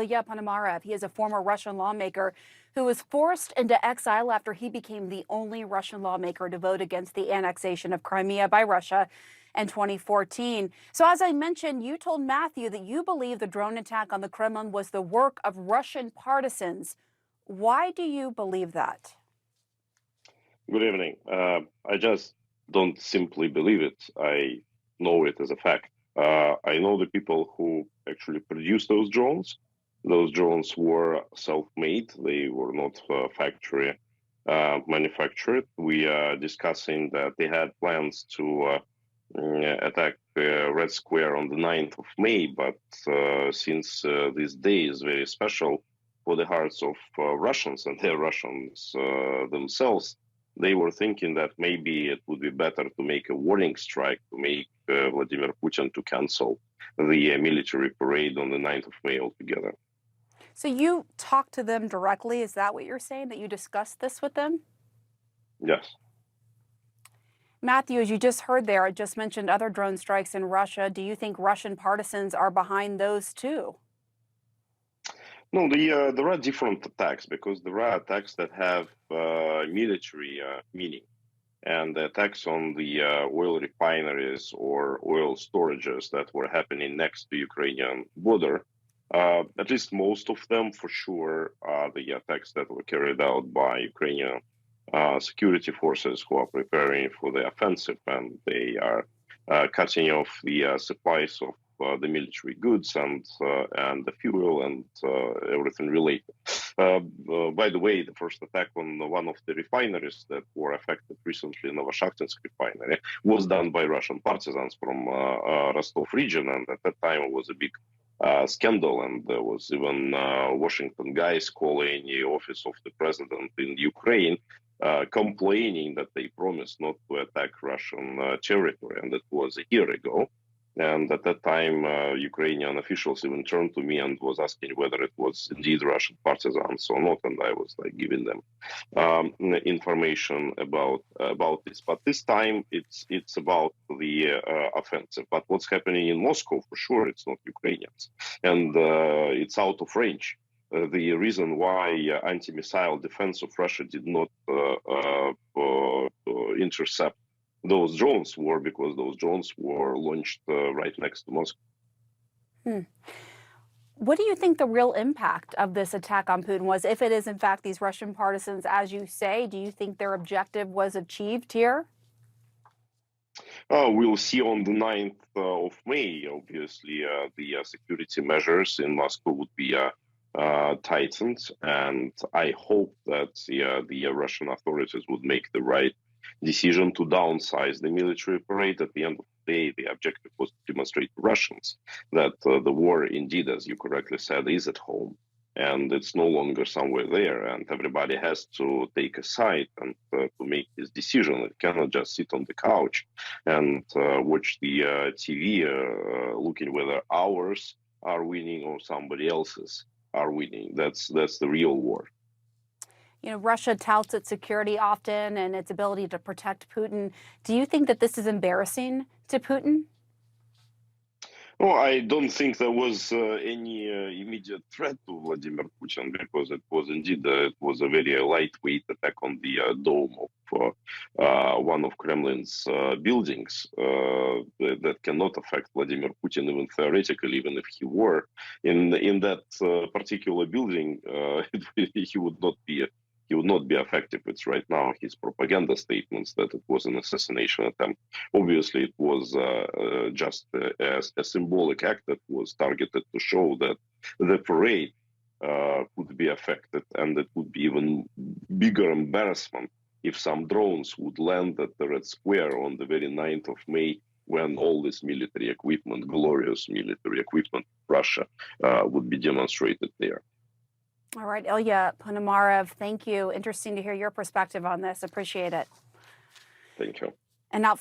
Ilya Ponomarev. He is a former Russian lawmaker who was forced into exile after he became the only Russian lawmaker to vote against the annexation of Crimea by Russia in 2014. So as I mentioned, you told Matthew that you believe the drone attack on the Kremlin was the work of Russian partisans. Why do you believe that? Good evening. I just don't simply believe it. I know it as a fact. I know the people who actually produced those drones. Those drones were self-made. They were not factory manufactured. We are discussing that they had plans to attack Red Square on the 9th of May, but since this day is very special for the hearts of Russians and their Russians themselves, they were thinking that maybe it would be better to make a warning strike to make Vladimir Putin to cancel the military parade on the 9th of May altogether. So you talked to them directly? Is that what you're saying, that you discussed this with them? Yes. Matthew, as you just heard there, I just mentioned other drone strikes in Russia. Do you think Russian partisans are behind those too? No, there are different attacks, because there are attacks that have military meaning. And the attacks on the oil refineries or oil storages that were happening next to the Ukrainian border, at least most of them for sure are the attacks that were carried out by Ukrainian security forces who are preparing for the offensive, and they are cutting off the supplies of the military goods and the fuel and everything related. By the way, the first attack on one of the refineries that were affected recently, Novoshakhtinsk refinery, was done by Russian partisans from Rostov region, and at that time it was a big scandal, and there was even Washington guys calling the office of the president in Ukraine, complaining that they promised not to attack Russian territory, and that was a year ago. And at that time, Ukrainian officials even turned to me and was asking whether it was indeed Russian partisans or not, and I was like giving them information about this. But this time, it's about the offensive. But what's happening in Moscow, for sure, it's not Ukrainians, and it's out of range. The reason why anti-missile defense of Russia did not intercept those drones were because those drones were launched right next to Moscow. What do you think the real impact of this attack on Putin was? If it is, in fact, these Russian partisans, as you say, do you think their objective was achieved here? We'll see on the 9th of May. Obviously, the security measures in Moscow would be tightened, and I hope that the Russian authorities would make the right decision to downsize the military parade. At the end of the day, the objective was to demonstrate to Russians that the war, indeed, as you correctly said, is at home, and it's no longer somewhere there, and everybody has to take a side and to make this decision. It cannot just sit on the couch and watch the TV, looking whether ours are winning or somebody else's are winning. That's the real war. You know, Russia touts its security often and its ability to protect Putin. Do you think that this is embarrassing to Putin? Well, I don't think there was any immediate threat to Vladimir Putin, because it was indeed it was a very lightweight attack on the dome of one of Kremlin's buildings that cannot affect Vladimir Putin, even theoretically, even if he were in that particular building, he would not be. He would not be effective. It's right now his propaganda statements that it was an assassination attempt. Obviously, it was just a symbolic act that was targeted to show that the parade could be affected, and it would be even bigger embarrassment if some drones would land at the Red Square on the very 9th of May, when all this military equipment, glorious military equipment of Russia, would be demonstrated there. All right, Ilya Ponomarev, thank you. Interesting to hear your perspective on this. Appreciate it. Thank you. And now.